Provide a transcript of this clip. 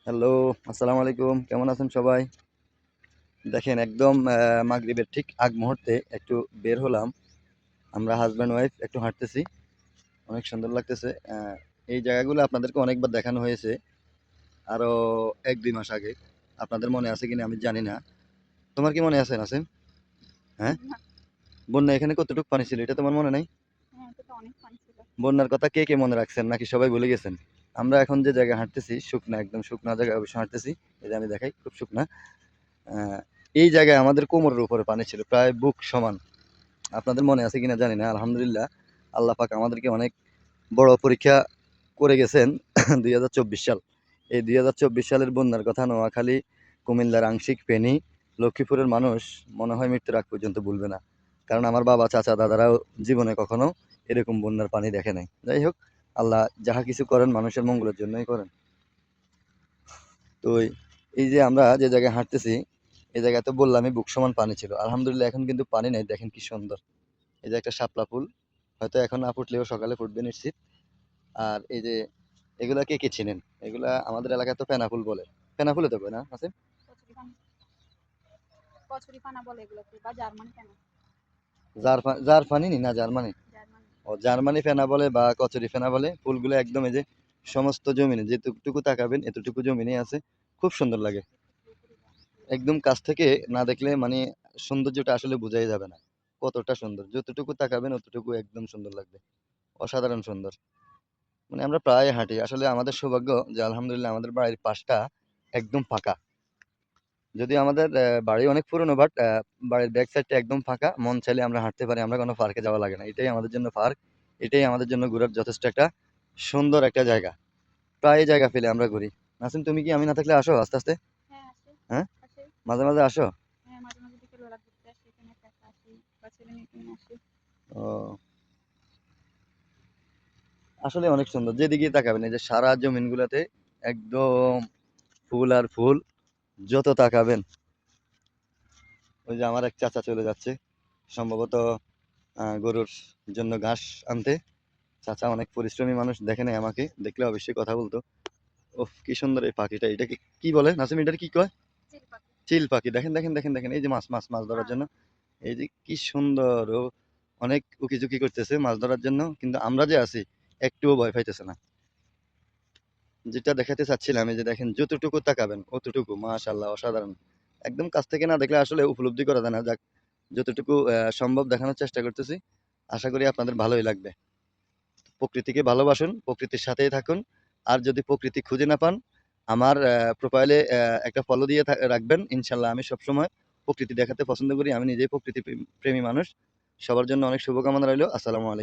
Hello, আসসালামু আলাইকুম। কেমন আছেন সবাই? দেখেন একদম মাগরিবের ঠিক আগ মুহূর্তে একটু বের হলাম। আমরা হাসব্যান্ড ওয়াইফ একটু হাঁটতেছি। অনেক সুন্দর লাগতেছে। এই জায়গাগুলো আপনাদেরকে অনেকবার দেখানো হয়েছে। আরো ১-২ মাস আগে। আপনাদের মনে আছে কিনা আমি জানি না। তোমার কি মনে আছে নাসিম? হ্যাঁ? না, বন্যা এখানে কতটুকু পানি ছিল এটা তোমার মনে নাই? হ্যাঁ, এটা তো অনেক পানি ছিল। বন্যার কথা কে, কে মনে রাখছেন নাকি সবাই ভুলে গেছেন? আমরা এখন যে জায়গায় হাঁটতেছি শুকনা একদম শুকনা জায়গায় অবশ্য হাঁটতেছি। এই যে আমি দেখাই খুব শুকনা। আ এই জায়গায় আমাদের কোমরের উপরে পানি ছিল। প্রায় বুক সমান। আপনাদের মনে আছে কিনা জানি না। আলহামদুলিল্লাহ আল্লাহ পাক আমাদেরকে অনেক বড় পরীক্ষা করে গেছেন ২০২৪ সাল। এই ২০২৪ সালের বন্যার কথা নোয়াখালী, কুমিল্লার আংশিক ফেনী, লক্ষ্মীপুরের মানুষ মনে হয় মৃত্যুর আগ পর্যন্ত ভুলবে না। কারণ আমার বাবা, চাচা, দাদারাও জীবনে কখনো এরকম বন্যার পানি দেখে নাই। যাই হোক, আল্লাহ যাহা কিছু করেন মানুষের মঙ্গলের জন্যই করেন। তো এই যে আমরা যে জায়গায় হাঁটতেছি, এই জায়গায় তো বললামই বুক সমান পানি ছিল। আলহামদুলিল্লাহ এখন কিন্তু পানি নেই। দেখেন কি সুন্দর। এই যে একটা শাপলা ফুল, হয়তো এখন না ফুটলেও সকালে ফুটবে নিশ্চিত। আর এই যে এগুলা কে কে চিনেন? এগুলা আমাদের এলাকায় তো ফেনা ফুল বলে। ফেনা ফুলে তো কয় না আছে? কচুরি পানা, কচুরি পানা বলে এগুলোকে, বা জার্মান পানা। জারফানি না জার্মানি? জার্মান। ও জার্মানি ফেনা বলে বা কচুরি ফেনা বলে। ফুলগুলো একদম এই যে সমস্ত জমিনে যেটুকু তাকাবেন এতটুকু জমিনেই আছে। খুব সুন্দর লাগে। একদম কাছ থেকে না দেখলে মানে সৌন্দর্যটা আসলে বোঝাই যাবে না। কতটা সুন্দর। যতটুকু তাকাবেন অতটুকু একদম সুন্দর লাগবে। অসাধারণ সুন্দর। মানে আমরা প্রায় হাঁটি। আসলে আমাদের সৌভাগ্য যে আলহামদুলিল্লাহ আমাদের বাড়ির পাশটা একদম ফাঁকা। যদিও আমাদের বাড়ি অনেক পুরনো বাট বাড়ির ব্যাক সাইডটা একদম ফাঁকা। মন চাইলে আমরা হাঁটতে পারি। আমরা কোনো পার্কে যাওয়া লাগে না। এটাই আমাদের জন্য পার্ক। এটাই আমাদের জন্য ঘোরার যথেষ্ট একটা সুন্দর একটা জায়গা। প্রায় জায়গা পেলে আমরা ঘুরি। নাসিম তুমি কি আমি না থাকলে আসো আস্তে, আস্তে? হ্যাঁ, আসে। হ্যাঁ? আসে। মাঝে, মাঝে আসো? হ্যাঁ, মাঝে মাঝে বিকেলবেলা ঘুরতে আসি, এখানে একা একা আসি, বা ছেলে মেয়েকে নিয়ে আসি। ও আসলে অনেক সুন্দর। যেদিকেই তাকাবেন এই যে সারা জমিনগুলাতে একদম ফুল আর ফুল। যত তাকাবেন ওই যে আমার এক চাচা চলে যাচ্ছে। সম্ভবত গরুর জন্য ঘাস আনতে। চাচা অনেক পরিশ্রমী মানুষ। দেখে নাই আমাকে। দেখলে অবশ্যই কথা বলতো। ওফ! কি সুন্দর এই পাখিটা। এটাকে কি বলে? নাসিম এটার কি কয়? চিল পাখি। চিল পাখি। দেখেন, দেখেন, দেখেন, দেখেন। এই যে মাছ ধরার মাছ। জন্য। এই যে কি সুন্দর ও অনেক উকিঝুঁকি করতেছে মাছ ধরার জন্য। কিন্তু আমরা যে আছি একটুও ভয় পাইতেছে না। যেটা দেখাতে চাচ্ছিলাম এই যে দেখেন যতটুকু তাকাবেন অতটুকু মাশাআল্লাহ অসাধারণ। একদম কাছ থেকে না দেখলে আসলে উপলব্ধি করা যায় না। যাক যতটুকু সম্ভব দেখানোর চেষ্টা করতেছি। আশা করি আপনাদের ভালোই লাগবে। প্রকৃতিকে ভালোবাসুন, প্রকৃতির সাথেই থাকুন। আর যদি প্রকৃতি খুঁজে না পান, আমার প্রোফাইলে একটা ফলো দিয়ে রাখবেন। ইনশাআল্লাহ আমি সবসময় প্রকৃতি দেখাতে পছন্দ করি। আমি নিজেই প্রকৃতি প্রেমী মানুষ। সবার জন্য অনেক শুভকামনা রইলো। আসসালামু আলাইকুম।